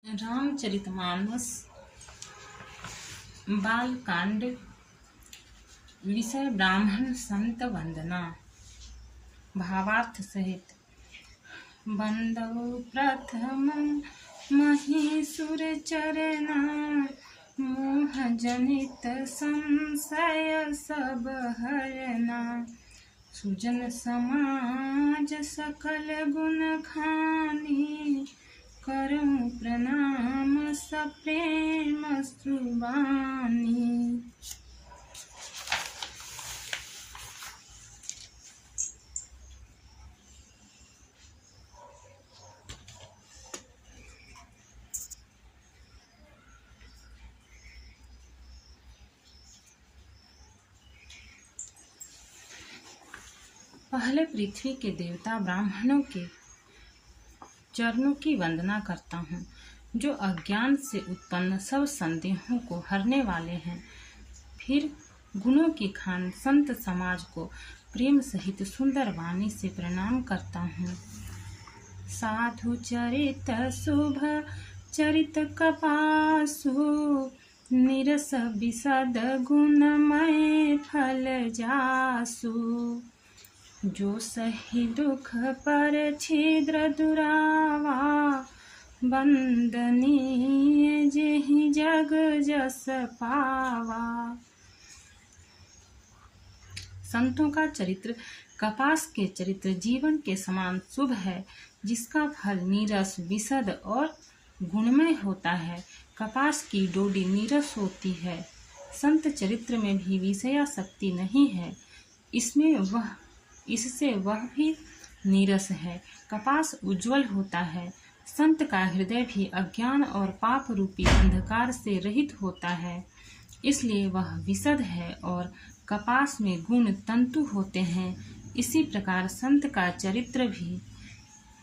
रामचरितमानस बालकांड। विषय ब्राह्मण संत वंदना। भावार्थ सहित। बंदौ प्रथम महीसुर चरना, मोह जनित संशय सब हरना। सुजन समाज सकल गुण खानी, करऊं प्रणाम सप्रेम सुबानी। पहले पृथ्वी के देवता ब्राह्मणों के चरणों की वंदना करता हूँ, जो अज्ञान से उत्पन्न सब संदेहों को हरने वाले हैं। फिर गुणों की खान संत समाज को प्रेम सहित सुंदर वाणी से प्रणाम करता हूँ। साधु चरित शुभ चरित कपासु, निरस विशद गुणमय फल जासु। जो सही दुख पर छिद्र दुरावा, वंदनीय जेहि जग जस पावा। संतों का चरित्र कपास के चरित्र जीवन के समान शुभ है, जिसका फल नीरस विशद और गुणमय होता है। कपास की डोडी नीरस होती है। संत चरित्र में भी विषयासक्ति नहीं है, इससे वह भी नीरस है। कपास उज्जवल होता है। संत का हृदय भी अज्ञान और पाप रूपी अंधकार से रहित होता है, इसलिए वह विशद है और कपास में गुण तंतु होते हैं। इसी प्रकार संत का चरित्र भी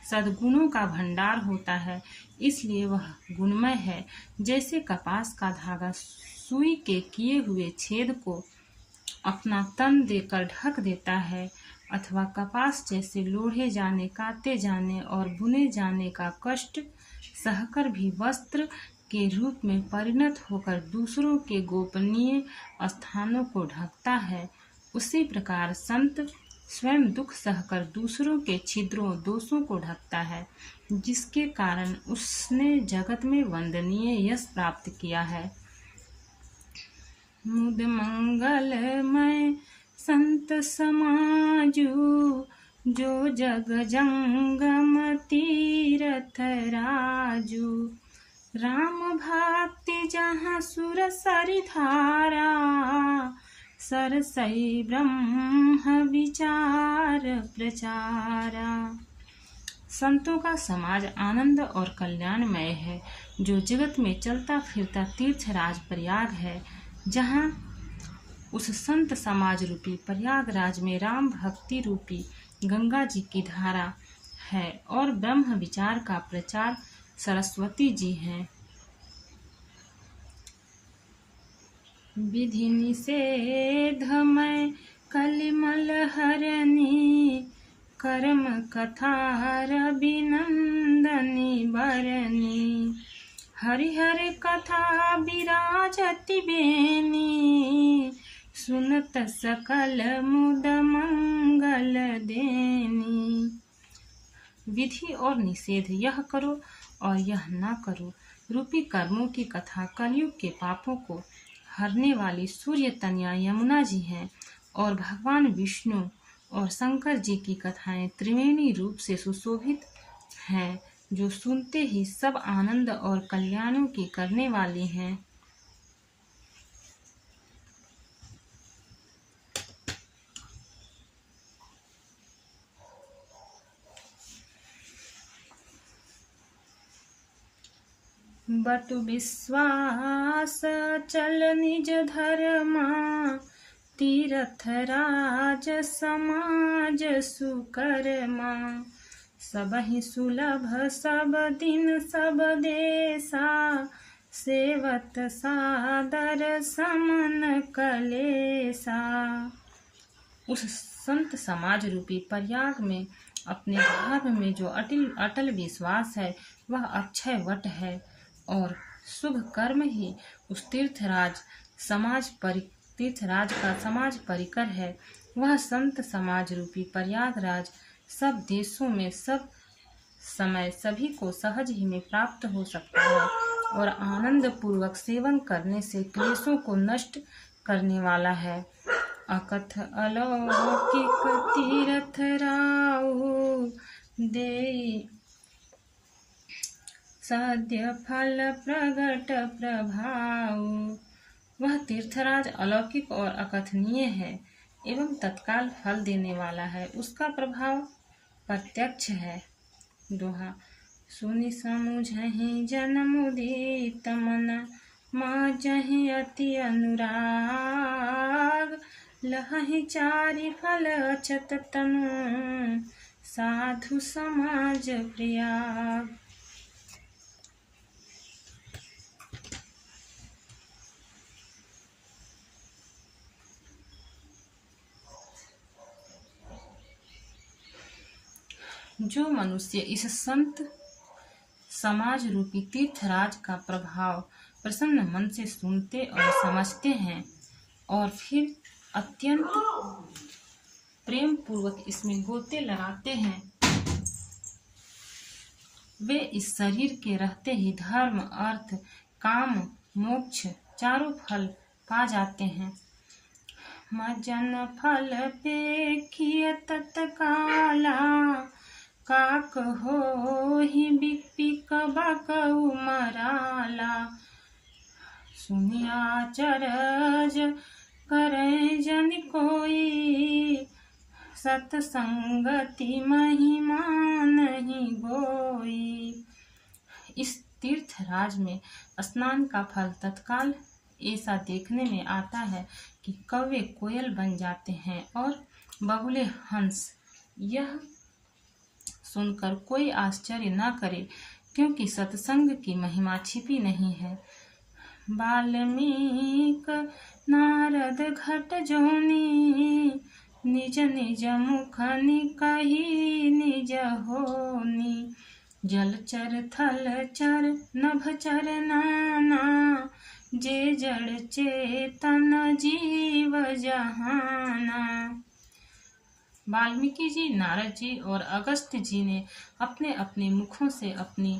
सद्गुणों का भंडार होता है, इसलिए वह गुणमय है। जैसे कपास का धागा सुई के किए हुए छेद को अपना तन देकर ढक देता है, अथवा कपास जैसे लोढ़े जाने, काते जाने और बुने जाने का कष्ट सहकर भी वस्त्र के रूप में परिणत होकर दूसरों के गोपनीय स्थानों को ढकता है, उसी प्रकार संत स्वयं दुख सहकर दूसरों के छिद्रों दोषों को ढकता है, जिसके कारण उसने जगत में वंदनीय यश प्राप्त किया है। मुद मंगलमय संत समाजु, जो जग जंगम तीरथ राजू। राम भक्ति जहाँ सुर सरि धारा, सरसई ब्रह्म विचार प्रचारा। संतों का समाज आनंद और कल्याणमय है, जो जगत में चलता फिरता तीर्थराज प्रयाग है। जहाँ उस संत समाज रूपी प्रयागराज में राम भक्ति रूपी गंगा जी की धारा है और ब्रह्म विचार का प्रचार सरस्वती जी हैं। विधि निषेधमय कलिमल हरनी, कर्म कथा रविनंदनी बरनी। हरिहर कथा विराजति बेनी, सुनत सकल मुद मंगल देनी। विधि और निषेध, यह करो और यह न करो रूपी कर्मों की कथा कलयुग के पापों को हरने वाली सूर्य तनया यमुना जी हैं, और भगवान विष्णु और शंकर जी की कथाएं त्रिवेणी रूप से सुशोभित हैं, जो सुनते ही सब आनंद और कल्याणों की करने वाली हैं। बटु विश्वास चल निज धर्मा, तीरथ राज समाज सुकर्मा। सबहि सुलभ सब दिन सब देशा, सेवत सादर समन कलेसा। उस संत समाज रूपी प्रयाग में अपने धर्म में जो अटल विश्वास है, वह अक्षय वट है। और शुभ कर्म ही उस तीर्थराज का समाज परिकर है। वह संत समाज रूपी प्रयागराज सब देशों में सब समय सभी को सहज ही में प्राप्त हो सकता है और आनंद पूर्वक सेवन करने से क्लेशों को नष्ट करने वाला है। अकथ अलौकिक तीर्थ राउ दे सद्य फल प्रगट प्रभाव। वह तीर्थराज अलौकिक और अकथनीय है एवं तत्काल फल देने वाला है। उसका प्रभाव प्रत्यक्ष है। दोहा सुनि समुझहि जन मुदित मन माजहि अति अनुराग लहहि चारि फल अछत तनु साधु समाज प्रयाग। जो मनुष्य इस संत समाज रूपी तीर्थराज का प्रभाव प्रसन्न मन से सुनते और समझते हैं और फिर अत्यंत प्रेम पूर्वक इसमें गोते लगाते हैं, वे इस शरीर के रहते ही धर्म अर्थ काम मोक्ष चारों फल पा जाते हैं। मजन फल पेखिय तत्काला काक हो ही बिपिक बकऊ मराला सुनिया चरज करे जन कोई सतसंगति महिमा नहीं गोई। इस तीर्थराज में स्नान का फल तत्काल ऐसा देखने में आता है कि कौवे कोयल बन जाते हैं और बगुले हंस। यह सुनकर कोई आश्चर्य न करे, क्योंकि सत्संग की महिमा छिपी नहीं है। वाल्मीक नारद घट जोनी निज निज मुख कही निज होनी जलचर थलचर नभचर नाना जे जड़ चेतन जीव जहाना। वाल्मीकि जी, नारद जी और अगस्त्य जी ने अपने अपने मुखों से अपनी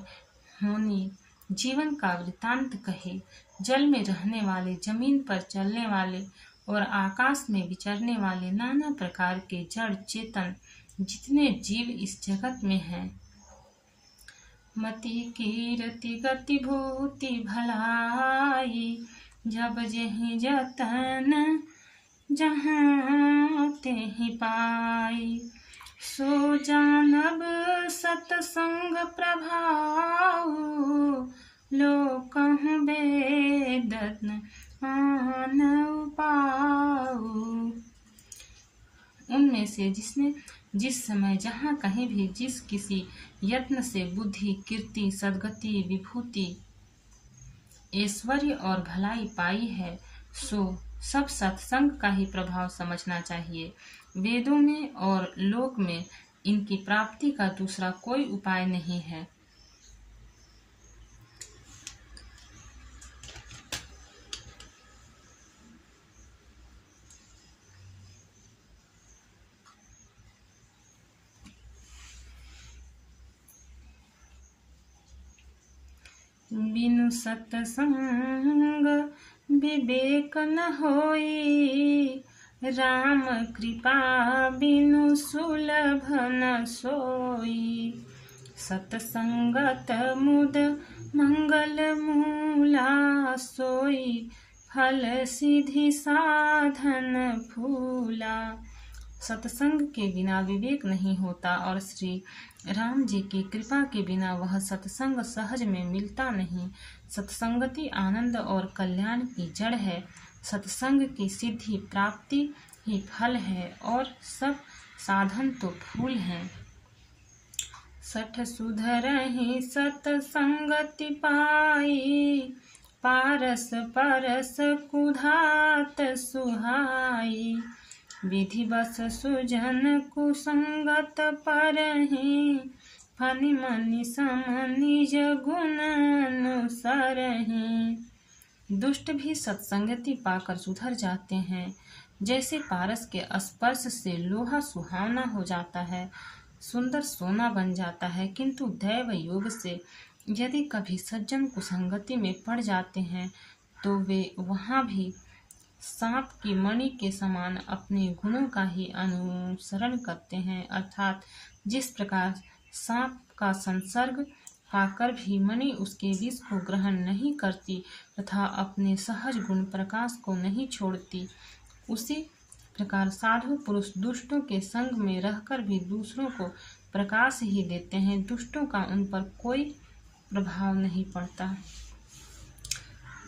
होनी जीवन का वृतांत कहे। जल में रहने वाले, जमीन पर चलने वाले और आकाश में विचरने वाले नाना प्रकार के जड़ चेतन जितने जीव इस जगत में हैं, मति कीरति गति भूति भलाई जब जेहि जतन जहाँ तेहि पाई सो जानब सतसंग प्रभाव लोकहु वेदन आन पाऊ। उनमें से जिसने जिस समय जहाँ कहीं भी जिस किसी यत्न से बुद्धि कीर्ति सद्गति विभूति ऐश्वर्य और भलाई पाई है, सो सब सत्संग का ही प्रभाव समझना चाहिए। वेदों में और लोक में इनकी प्राप्ति का दूसरा कोई उपाय नहीं है। बिनु सत्संग विवेक न होई राम कृपा बिनु सुलभ न सोई सतसंगत मुद मंगल मूला सोई फल सिद्धि साधन फूला। सत्संग के बिना विवेक नहीं होता और श्री राम जी की कृपा के बिना वह सत्संग सहज में मिलता नहीं। सत्संगति आनंद और कल्याण की जड़ है। सत्संग की सिद्धि प्राप्ति ही फल है और सब साधन तो फूल हैं। सठ सुधरहि सत्संगति पाई पारस परस कुधात सुहाई विधि बस सुजन कुसंगत परहि फनि मनि सम निज गुण अनुसाई। सरहीं। दुष्ट भी सत्संगति पाकर सुधर जाते हैं। जैसे पारस के स्पर्श से लोहा सुहावना हो जाता है, सुंदर सोना बन जाता है, किंतु दैव योग से यदि कभी सज्जन कुसंगति में पड़ जाते हैं तो वे वहाँ भी सांप की मणि के समान अपने गुणों का ही अनुसरण करते हैं। अर्थात जिस प्रकार सांप का संसर्ग पाकर भी मणि उसके विष को ग्रहण नहीं करती तथा अपने सहज गुण प्रकाश को नहीं छोड़ती, उसी प्रकार साधु पुरुष दुष्टों के संग में रहकर भी दूसरों को प्रकाश ही देते हैं। दुष्टों का उन पर कोई प्रभाव नहीं पड़ता।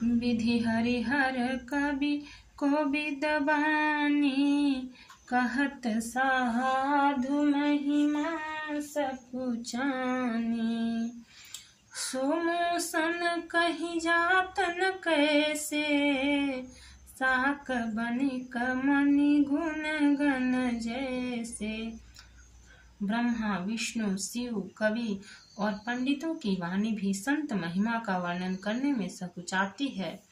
विधि हरिहर कवि को विदबानी, कहत साधु महिमा सकुचानी। सोमोसन कही जातन कैसे, साक बनिक मणि गुण गण जैसे। ब्रह्मा विष्णु शिव कवि और पंडितों की वाणी भी संत महिमा का वर्णन करने में सकुचाती है।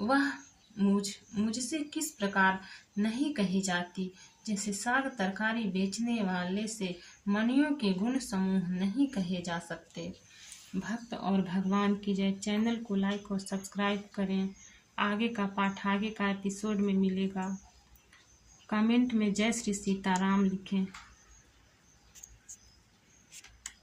वह मुझसे किस प्रकार नहीं कही जाती, जैसे साग तरकारी बेचने वाले से मणियों के गुण समूह नहीं कहे जा सकते। भक्त और भगवान की जय। चैनल को लाइक और सब्सक्राइब करें। आगे का पाठ आगे का एपिसोड में मिलेगा। कमेंट में जय श्री सीताराम लिखें।